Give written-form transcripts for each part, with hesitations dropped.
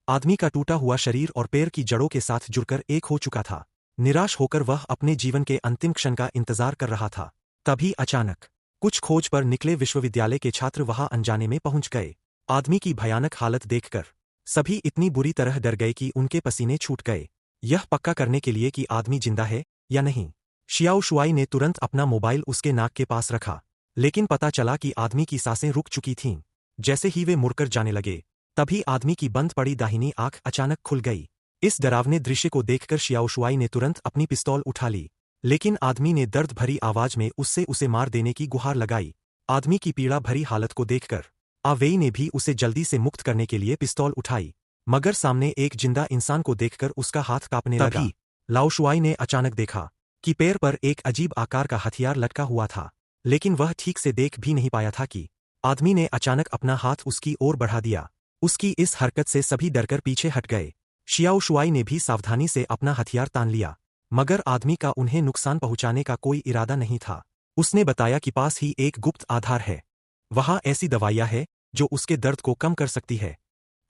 आदमी का टूटा हुआ शरीर और पैर की जड़ों के साथ जुड़कर एक हो चुका था। निराश होकर वह अपने जीवन के अंतिम क्षण का इंतजार कर रहा था। तभी अचानक कुछ खोज पर निकले विश्वविद्यालय के छात्र वहां अनजाने में पहुंच गए। आदमी की भयानक हालत देखकर सभी इतनी बुरी तरह डर गए कि उनके पसीने छूट गए। यह पक्का करने के लिए कि आदमी जिंदा है या नहीं, शियाओ शुआई ने तुरंत अपना मोबाइल उसके नाक के पास रखा। लेकिन पता चला कि आदमी की सांसें रुक चुकी थीं। जैसे ही वे मुड़कर जाने लगे, तभी आदमी की बंद पड़ी दाहिनी आंख अचानक खुल गई। इस डरावने दृश्य को देखकर शियाओ शुआई ने तुरंत अपनी पिस्तौल उठा ली। लेकिन आदमी ने दर्द भरी आवाज में उसे मार देने की गुहार लगाई। आदमी की पीड़ा भरी हालत को देखकर आवेई ने भी उसे जल्दी से मुक्त करने के लिए पिस्तौल उठाई, मगर सामने एक जिंदा इंसान को देखकर उसका हाथ कांपने लगा। तभी लाओ शुआई ने अचानक देखा कि पैर पर एक अजीब आकार का हथियार लटका हुआ था, लेकिन वह ठीक से देख भी नहीं पाया था कि आदमी ने अचानक अपना हाथ उसकी ओर बढ़ा दिया। उसकी इस हरकत से सभी डरकर पीछे हट गए। शियाओ शुआई ने भी सावधानी से अपना हथियार तान लिया, मगर आदमी का उन्हें नुकसान पहुंचाने का कोई इरादा नहीं था। उसने बताया कि पास ही एक गुप्त आधार है, वहां ऐसी दवाइयां है जो उसके दर्द को कम कर सकती है,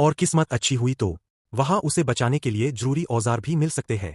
और किस्मत अच्छी हुई तो वहां उसे बचाने के लिए जरूरी औजार भी मिल सकते हैं।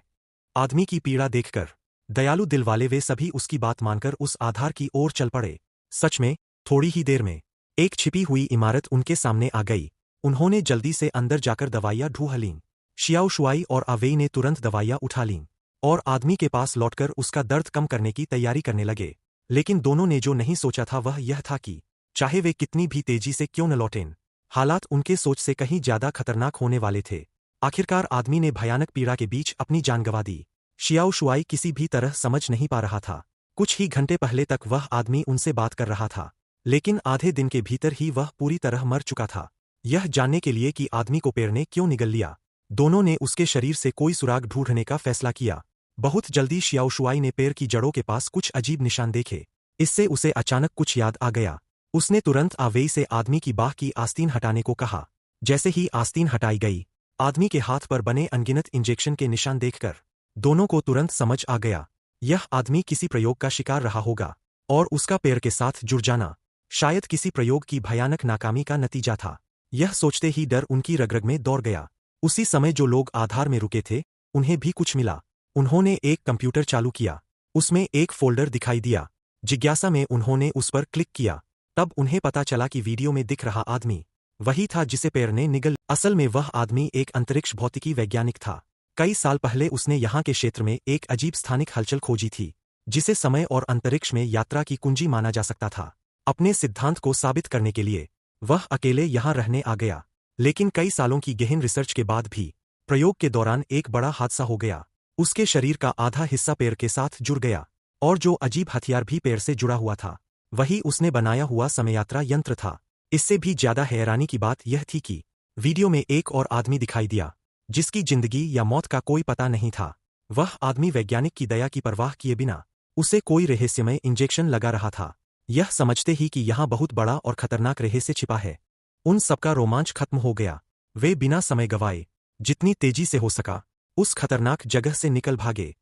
आदमी की पीड़ा देखकर दयालु दिल वाले वे सभी उसकी बात मानकर उस आधार की ओर चल पड़े। सच में थोड़ी ही देर में एक छिपी हुई इमारत उनके सामने आ गई। उन्होंने जल्दी से अंदर जाकर दवाइयां ढूंढ लीं। शियाओ शुआई और आवेई ने तुरंत दवाइयां उठा लीं और आदमी के पास लौटकर उसका दर्द कम करने की तैयारी करने लगे। लेकिन दोनों ने जो नहीं सोचा था वह यह था कि चाहे वे कितनी भी तेजी से क्यों न लौटें, हालात उनके सोच से कहीं ज्यादा खतरनाक होने वाले थे। आखिरकार आदमी ने भयानक पीड़ा के बीच अपनी जान गंवा दी। शियाओ शुआई किसी भी तरह समझ नहीं पा रहा था। कुछ ही घंटे पहले तक वह आदमी उनसे बात कर रहा था, लेकिन आधे दिन के भीतर ही वह पूरी तरह मर चुका था। यह जानने के लिए कि आदमी को पैर ने क्यों निगल लिया, दोनों ने उसके शरीर से कोई सुराग ढूंढने का फैसला किया। बहुत जल्दी शियाओ शुआई ने पैर की जड़ों के पास कुछ अजीब निशान देखे। इससे उसे अचानक कुछ याद आ गया। उसने तुरंत आवेई से आदमी की बाह की आस्तीन हटाने को कहा। जैसे ही आस्तीन हटाई गई, आदमी के हाथ पर बने अनगिनत इंजेक्शन के निशान देखकर दोनों को तुरंत समझ आ गया, यह आदमी किसी प्रयोग का शिकार रहा होगा, और उसका पैर के साथ जुड़ जाना शायद किसी प्रयोग की भयानक नाकामी का नतीजा था। यह सोचते ही डर उनकी रगरग में दौड़ गया। उसी समय जो लोग आधार में रुके थे, उन्हें भी कुछ मिला। उन्होंने एक कंप्यूटर चालू किया, उसमें एक फोल्डर दिखाई दिया। जिज्ञासा में उन्होंने उस पर क्लिक किया। तब उन्हें पता चला कि वीडियो में दिख रहा आदमी वही था जिसे पैर ने निगल। असल में वह आदमी एक अंतरिक्ष भौतिकी वैज्ञानिक था। कई साल पहले उसने यहाँ के क्षेत्र में एक अजीब स्थानिक हलचल खोजी थी, जिसे समय और अंतरिक्ष में यात्रा की कुंजी माना जा सकता था। अपने सिद्धांत को साबित करने के लिए वह अकेले यहाँ रहने आ गया। लेकिन कई सालों की गहन रिसर्च के बाद भी प्रयोग के दौरान एक बड़ा हादसा हो गया। उसके शरीर का आधा हिस्सा पैर के साथ जुड़ गया, और जो अजीब हथियार भी पैर से जुड़ा हुआ था, वही उसने बनाया हुआ समयात्रा यंत्र था। इससे भी ज्यादा हैरानी की बात यह थी कि वीडियो में एक और आदमी दिखाई दिया, जिसकी जिंदगी या मौत का कोई पता नहीं था। वह आदमी वैज्ञानिक की दया की परवाह किए बिना उसे कोई रहस्यमय इंजेक्शन लगा रहा था, यह समझते ही कि यहाँ बहुत बड़ा और खतरनाक रहस्य छिपा है। उन सबका रोमांच खत्म हो गया। वे बिना समय गवाए जितनी तेजी से हो सका उस खतरनाक जगह से निकल भागे।